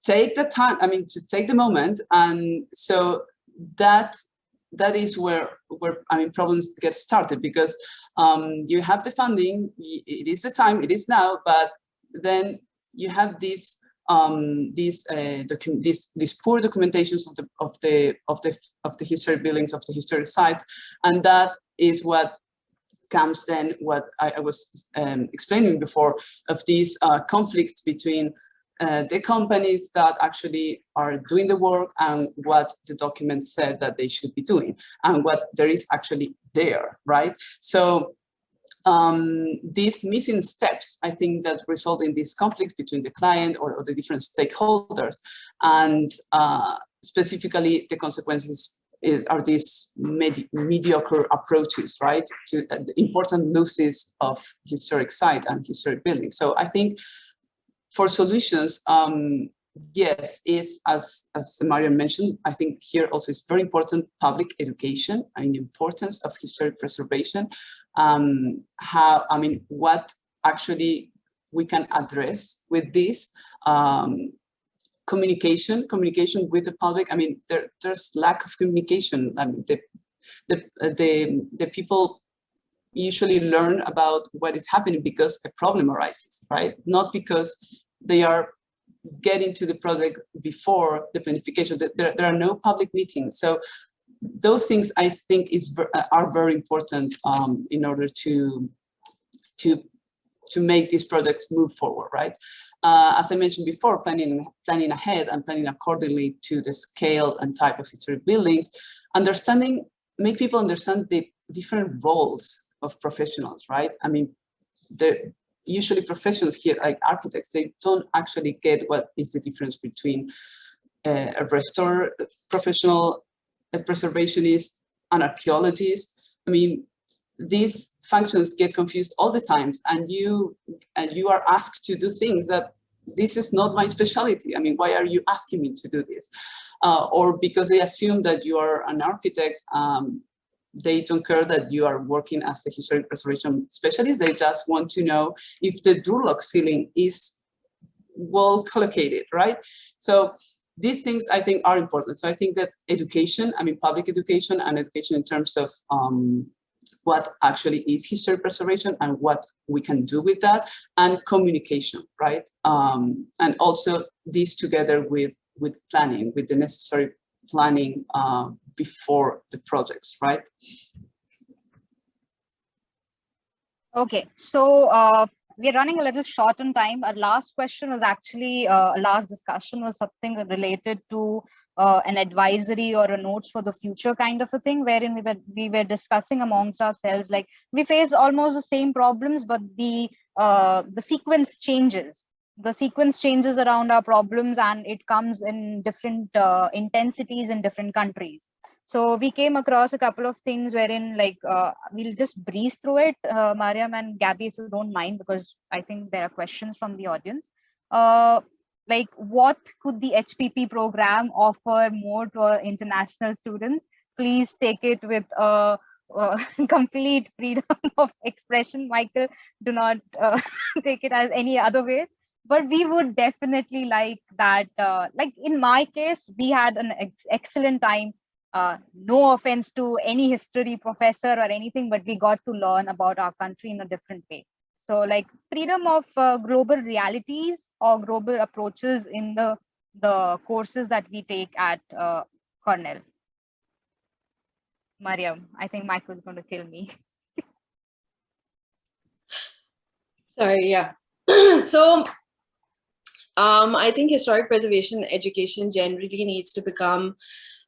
take the time, I mean, to take the moment, and so that is where I mean problems get started, because you have the funding, it is the time, it is now, but then you have these poor documentations of the historic buildings, of the historic sites, and that is what comes then, what I was explaining before, of these conflicts between the companies that actually are doing the work and what the document said that they should be doing and what there is actually there, right? So these missing steps, I think, that result in this conflict between the client or the different stakeholders, and specifically the consequences are these mediocre approaches, right, to the important losses of historic site and historic buildings. So I think for solutions, yes, is as Mariam mentioned, I think here also is very important public education and the importance of historic preservation. How, I mean, what actually we can address with this. Communication with the public. I mean, there's lack of communication. I mean, the people usually learn about what is happening because a problem arises, right? Not because they are getting to the project before the planification. There are no public meetings. So those things, I think, are very important in order to make these projects move forward, right? As I mentioned before, planning ahead and planning accordingly to the scale and type of historic buildings, make people understand the different roles of professionals, right? I mean, usually professionals here, like architects, they don't actually get what is the difference between a restorer professional, a preservationist, an archaeologist. I mean, these functions get confused all the times, and you are asked to do things that this is not my specialty. I mean, why are you asking me to do this? Or because they assume that you are an architect, they don't care that you are working as a historic preservation specialist. They just want to know if the Durlock ceiling is well collocated, right? So these things, I think, are important. So I think that education, I mean, public education and education in terms of what actually is historic preservation and what we can do with that, and communication, right? And also this together with planning, with the necessary planning before the projects, right? Okay, so we're running a little short on time. Our last question was actually, last discussion was something related to an advisory or a notes for the future kind of a thing, wherein we were discussing amongst ourselves, like we face almost the same problems, but the sequence changes. The sequence changes around our problems, and it comes in different intensities in different countries. So we came across a couple of things wherein, like, we'll just breeze through it, Mariam and Gabby, if you don't mind, because I think there are questions from the audience. Like, what could the HPP program offer more to our international students? Please take it with complete freedom of expression, Michael. Do not take it as any other way. But we would definitely like that. Like in my case, we had an excellent time. No offense to any history professor or anything, but we got to learn about our country in a different way. So like freedom of global realities or global approaches in the courses that we take at Cornell. Mariam, I think Michael's going to kill me. Sorry, yeah. So I think historic preservation education generally needs to become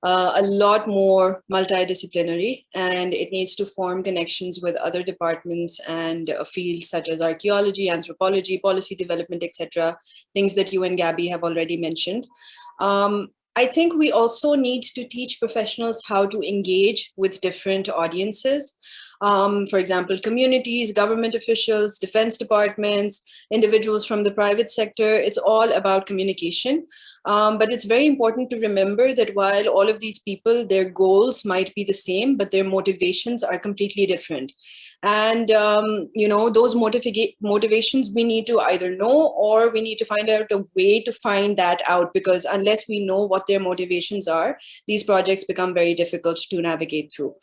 a lot more multidisciplinary, and it needs to form connections with other departments and fields such as archaeology, anthropology, policy development, etc. Things that you and Gabby have already mentioned. I think we also need to teach professionals how to engage with different audiences. For example, communities, government officials, defense departments, individuals from the private sector. It's all about communication. But it's very important to remember that while all of these people, their goals might be the same, but their motivations are completely different. And, those motivations we need to either know, or we need to find out a way to find that out, because unless we know what their motivations are, these projects become very difficult to navigate through.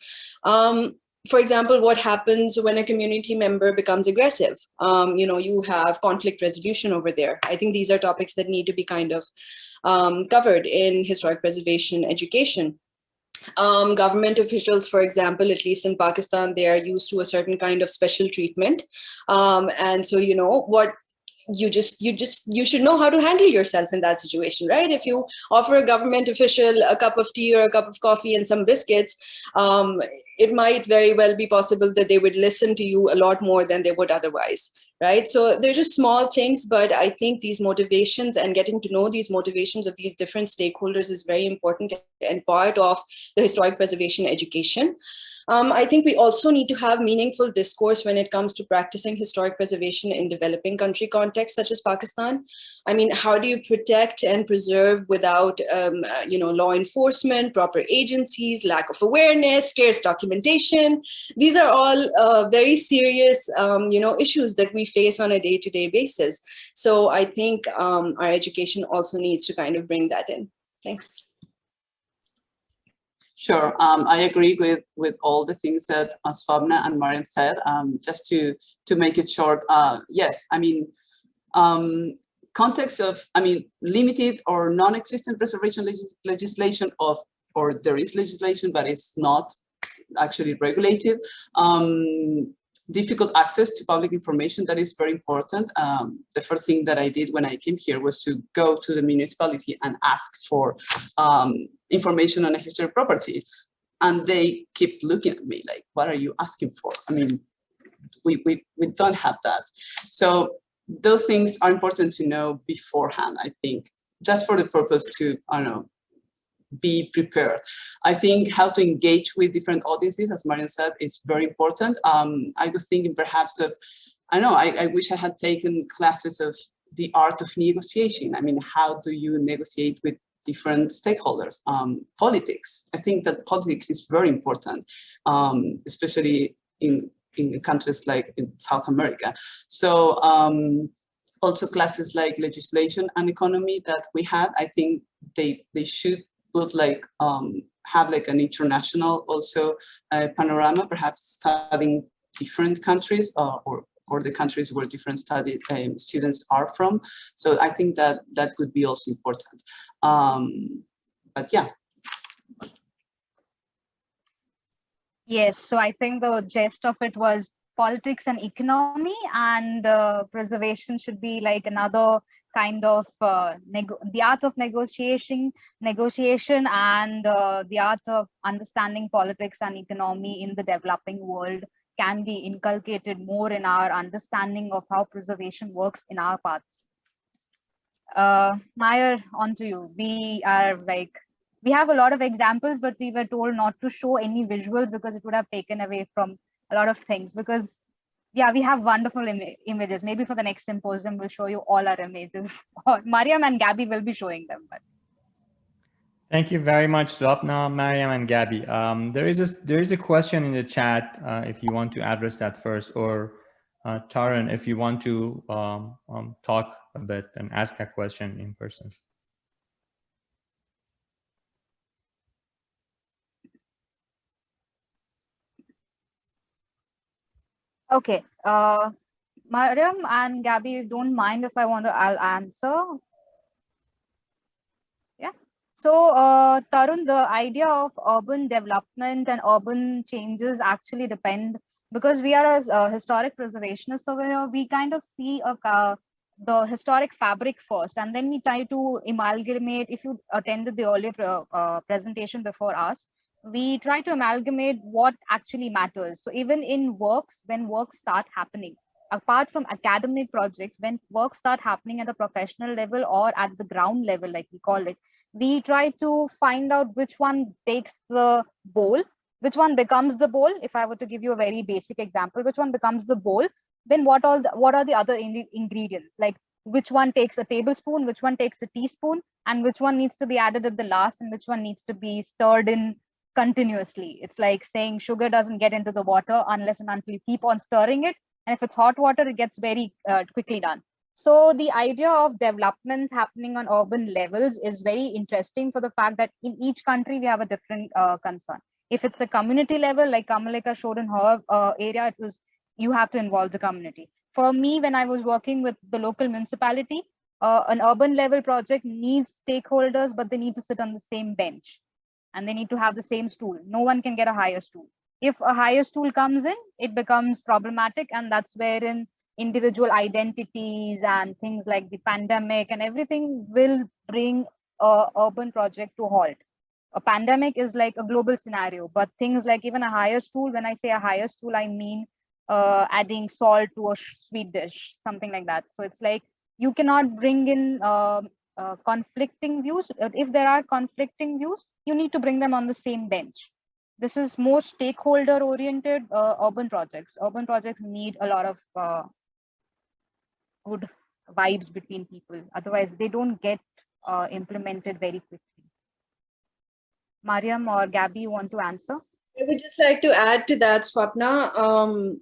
For example, what happens when a community member becomes aggressive? You have conflict resolution over there. I think these are topics that need to be kind of covered in historic preservation education. Government officials, for example, at least in Pakistan, they are used to a certain kind of special treatment. And so, what you should know how to handle yourself in that situation, right? If you offer a government official a cup of tea or a cup of coffee and some biscuits, it might very well be possible that they would listen to you a lot more than they would otherwise, right? So they're just small things, but I think these motivations and getting to know these motivations of these different stakeholders is very important and part of the historic preservation education. I think we also need to have meaningful discourse when it comes to practicing historic preservation in developing country contexts such as Pakistan. I mean, how do you protect and preserve without, law enforcement, proper agencies, lack of awareness, scarce documentation? These are all very serious, issues that we face on a day-to-day basis. So I think our education also needs to kind of bring that in. Thanks. Sure, I agree with all the things that Swapna and Mariam said. Just to make it short, yes, I mean, context of, limited or non-existent preservation legislation or there is legislation, but it's not actually regulated. Difficult access to public information, that is very important. The first thing that I did when I came here was to go to the municipality and ask for information on a historic property. And they keep looking at me like, what are you asking for? I mean, we don't have that. So those things are important to know beforehand, I think, just for the purpose to, be prepared. I think how to engage with different audiences, as Mariam said, is very important. I was thinking perhaps of, I wish I had taken classes of the art of negotiation. I mean, how do you negotiate with different stakeholders? Politics. I think that politics is very important, especially in countries like in South America. So also classes like legislation and economy that we had, I think they should would have like an international also panorama, perhaps studying different countries or the countries where different students are from. So I think that could be also important. But yeah. Yes, so I think the gist of it was politics and economy, and preservation should be like another kind of the art of negotiation and the art of understanding politics and economy in the developing world can be inculcated more in our understanding of how preservation works in our parts. Meyer, on to you. We have a lot of examples, but we were told not to show any visuals because it would have taken away from a lot of things. Because yeah, we have wonderful images. Maybe for the next symposium, we'll show you all our images. Mariam and Gabby will be showing them. But thank you very much, Swapna, Mariam, and Gabby. There is a question in the chat if you want to address that first, or Taran, if you want to talk a bit and ask a question in person. okay, Mariam and Gabby, if you don't mind if I'll answer. Yeah. So Tarun, the idea of urban development and urban changes actually depend, because we are a historic preservationists over here. We kind of see the historic fabric first, and then we try to amalgamate. If you attended the earlier presentation before us, we try to amalgamate what actually matters. So even in works, when works start happening, apart from academic projects, when works start happening at a professional level or at the ground level, like we call it, we try to find out which one takes the bowl, which one becomes the bowl. If I were to give you a very basic example, which one becomes the bowl, then what are the other ingredients? Like which one takes a tablespoon, which one takes a teaspoon, and which one needs to be added at the last, and which one needs to be stirred in continuously. It's like saying sugar doesn't get into the water unless and until you keep on stirring it. And if it's hot water, it gets very quickly done. So the idea of development happening on urban levels is very interesting for the fact that in each country, we have a different concern. If it's a community level, like Kamalika showed in her area, it was you have to involve the community. For me, when I was working with the local municipality, an urban level project needs stakeholders, but they need to sit on the same bench and they need to have the same stool. No one can get a higher stool. If a higher stool comes in, it becomes problematic, and that's wherein individual identities and things like the pandemic and everything will bring a urban project to halt. A pandemic is like a global scenario, but things like even a higher stool, when I say a higher stool, I mean adding salt to a sweet dish, something like that. So it's like you cannot bring in conflicting views. If there are conflicting views, you need to bring them on the same bench. This is more stakeholder oriented urban projects. Urban projects need a lot of good vibes between people. Otherwise, they don't get implemented very quickly. Mariam or Gabby, you want to answer? I would just like to add to that, Swapna.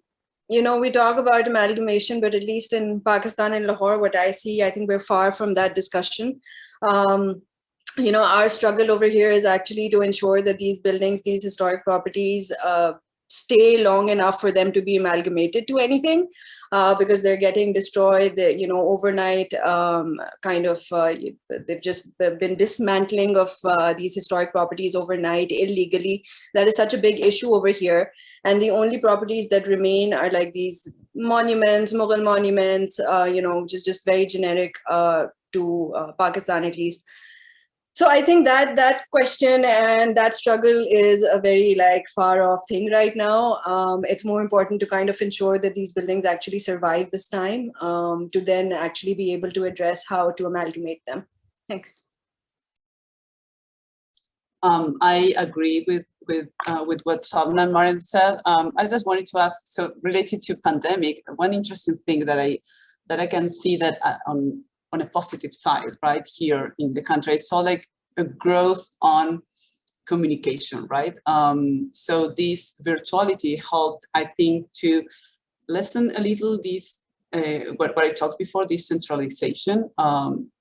You know, we talk about amalgamation, but at least in Pakistan and Lahore, what I see, I think we're far from that discussion. You know, our struggle over here is actually to ensure that these buildings, these historic properties, stay long enough for them to be amalgamated to anything, because they're getting destroyed. You know, overnight, they've just been dismantling of these historic properties overnight illegally. That is such a big issue over here, and the only properties that remain are like these monuments, Mughal monuments, you know, just very generic to Pakistan at least. So I think that question and that struggle is a very like far off thing right now. It's more important to kind of ensure that these buildings actually survive this time, to then actually be able to address how to amalgamate them. Thanks. I agree with what Swapna and Mariam said. I just wanted to ask, so related to pandemic, one interesting thing that I can see that on a positive side, right here in the country, I saw like a growth on communication, right? So this virtuality helped, I think, to lessen a little this, what I talked before, this centralization,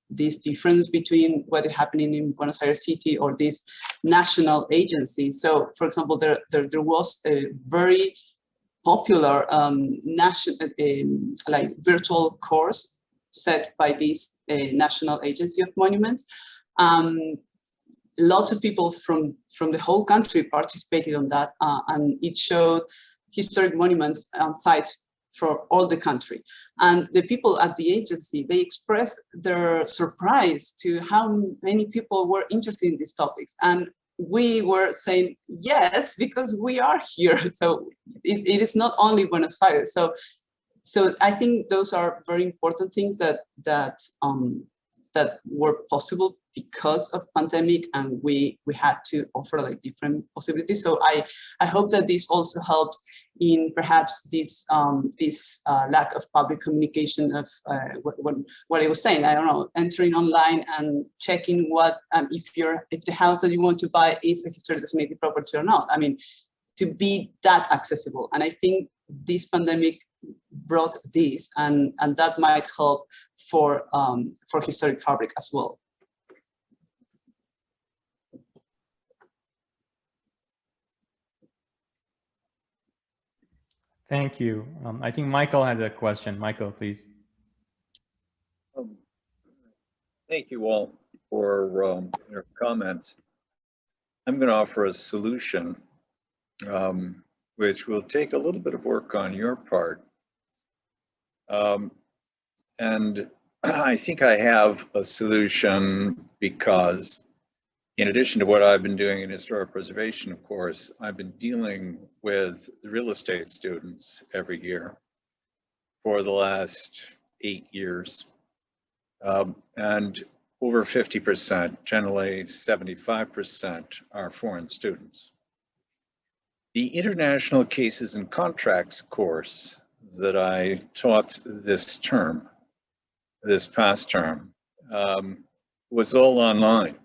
this difference between what is happening in Buenos Aires City or this national agency. So, for example, there was a very popular national, like virtual course set by this National Agency of Monuments. Lots of people from the whole country participated on that, and it showed historic monuments on sites for all the country. And the people at the agency, they expressed their surprise to how many people were interested in these topics. And we were saying, yes, because we are here. So it is not only Buenos Aires. So I think those are very important things that were possible because of pandemic, and we had to offer like different possibilities. So I hope that this also helps in perhaps this lack of public communication of what I was saying. I don't know, entering online and checking what if the house that you want to buy is a historic designated property or not. I mean, to be that accessible. And I think this pandemic brought this, and that might help for historic fabric as well. Thank you. I think Michael has a question. Michael, please. Thank you all for your comments. I'm going to offer a solution, which will take a little bit of work on your part. And I think I have a solution because in addition to what I've been doing in historic preservation, of course, I've been dealing with the real estate students every year for the last 8 years. And over 50%, generally 75% are foreign students. The International Cases and Contracts course that I taught this past term, was all online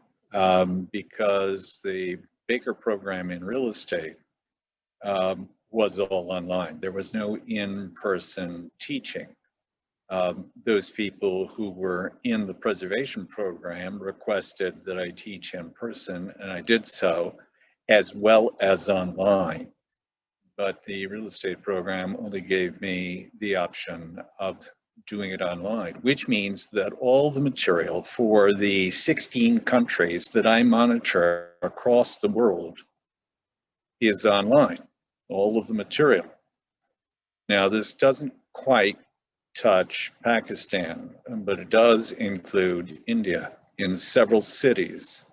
because the Baker program in real estate was all online. There was no in-person teaching. Those people who were in the preservation program requested that I teach in person, and I did so as well as online. But the real estate program only gave me the option of doing it online, which means that all the material for the 16 countries that I monitor across the world is online, all of the material. Now, this doesn't quite touch Pakistan, but it does include India in several cities.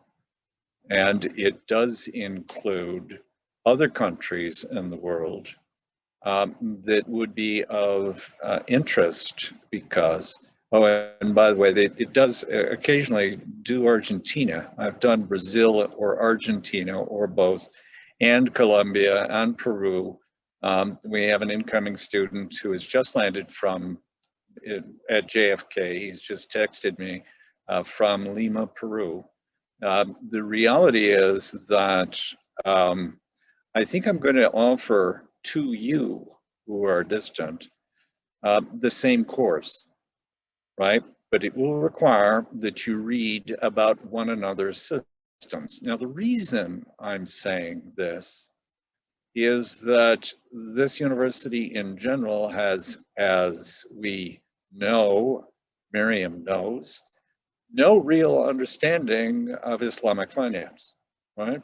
And it does include other countries in the world that would be of interest because, oh, and by the way, it does occasionally do Argentina. I've done Brazil or Argentina or both, and Colombia and Peru. We have an incoming student who has just landed at JFK. He's just texted me from Lima, Peru. The reality is that I think I'm going to offer to you who are distant the same course, right? But it will require that you read about one another's systems. Now, the reason I'm saying this is that this university in general has, as we know, Miriam knows, no real understanding of Islamic finance, right?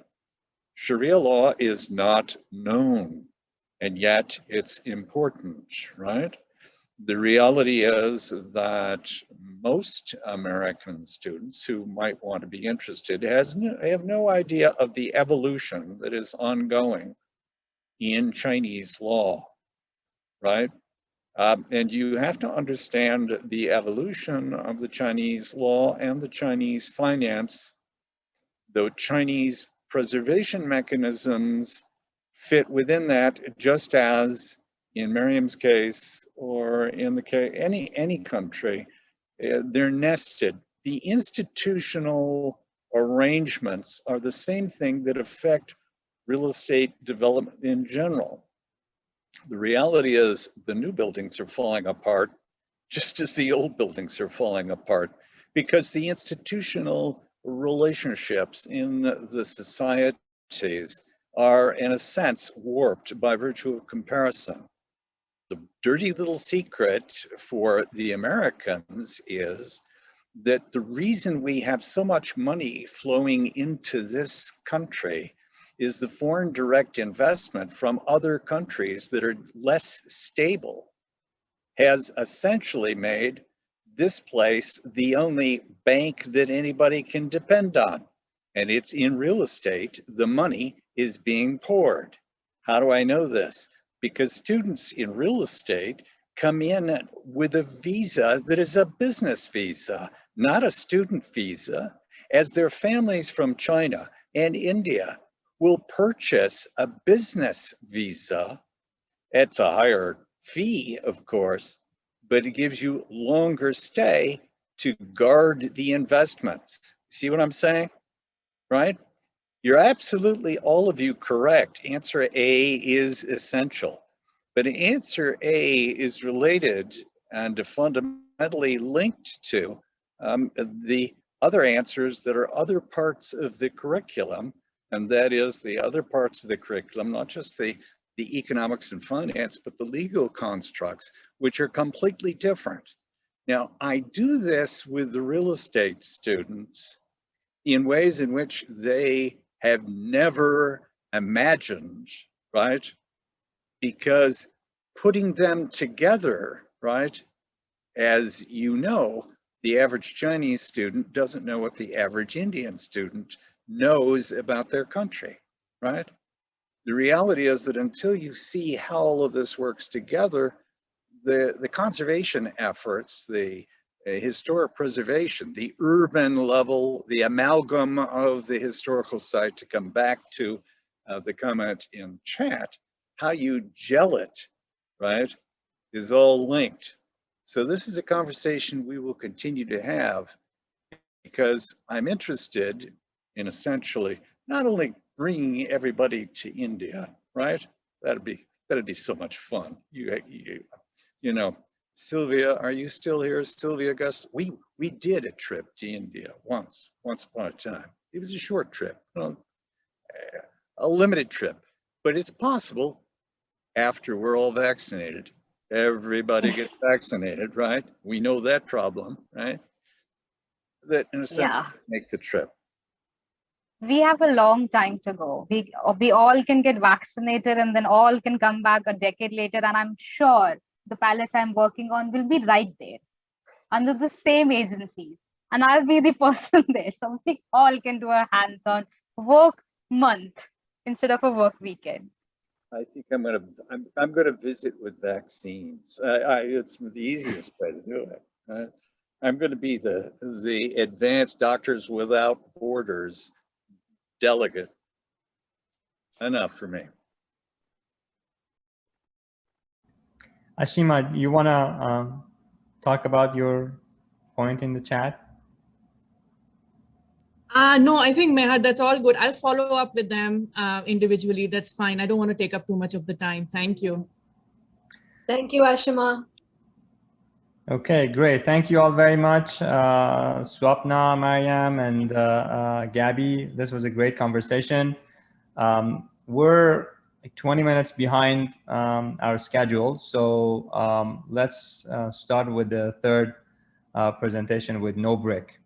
Sharia law is not known, and yet it's important, right? The reality is that most American students who might want to be interested have no idea of the evolution that is ongoing in Chinese law, right? And you have to understand the evolution of the Chinese law and the Chinese finance, though Chinese preservation mechanisms fit within that, just as in Miriam's case or in the case any country, they're nested. The institutional arrangements are the same thing that affect real estate development in general. The reality is the new buildings are falling apart just as the old buildings are falling apart because the institutional relationships in the societies are, in a sense, warped by virtue of comparison. The dirty little secret for the Americans is that the reason we have so much money flowing into this country is the foreign direct investment from other countries that are less stable has essentially made this place the only bank that anybody can depend on. And it's in real estate, the money is being poured. How do I know this? Because students in real estate come in with a visa that is a business visa, not a student visa, as their families from China and India will purchase a business visa. It's a higher fee, of course, but it gives you longer stay to guard the investments. See what I'm saying, right? You're absolutely, all of you, correct. Answer A is essential, but answer A is related and fundamentally linked to the other answers that are other parts of the curriculum, and that is the other parts of the curriculum, not just the economics and finance, but the legal constructs, which are completely different. Now, I do this with the real estate students in ways in which they have never imagined, right? Because putting them together, right, as you know, The average Chinese student doesn't know what the average Indian student knows about their country, right? The reality is that until you see how all of this works together, the conservation efforts, the historic preservation, the urban level, the amalgam of the historical site, to come back to the comment in chat, how you gel it, right, is all linked. So this is a conversation we will continue to have, because I'm interested in essentially not only bringing everybody to India, right? That'd be so much fun. You know, Sylvia, are you still here? Sylvia Augusta, we did a trip to India once upon a time. It was a short trip, a limited trip, but it's possible after we're all vaccinated. Everybody gets vaccinated, right? We know that problem, right? That in a sense, Yeah. make the trip. We have a long time to go. We all can get vaccinated and then all can come back a decade later. And I'm sure the palace I'm working on will be right there under the same agencies. And I'll be the person there. So we all can do a hands-on work month instead of a work weekend. I think I'm gonna visit with vaccines. It's the easiest way to do it. Right? I'm gonna be the Advanced Doctors Without Borders delegate. Enough for me. Ashima, you wanna talk about your point in the chat? No, I think Mehad, that's all good. I'll follow up with them individually. That's fine. I don't want to take up too much of the time. Thank you. Thank you, Ashima. Okay, great. Thank you all very much, Swapna, Mariam, and Gabby. This was a great conversation. We're like 20 minutes behind our schedule, so let's start with the third presentation with No Brick.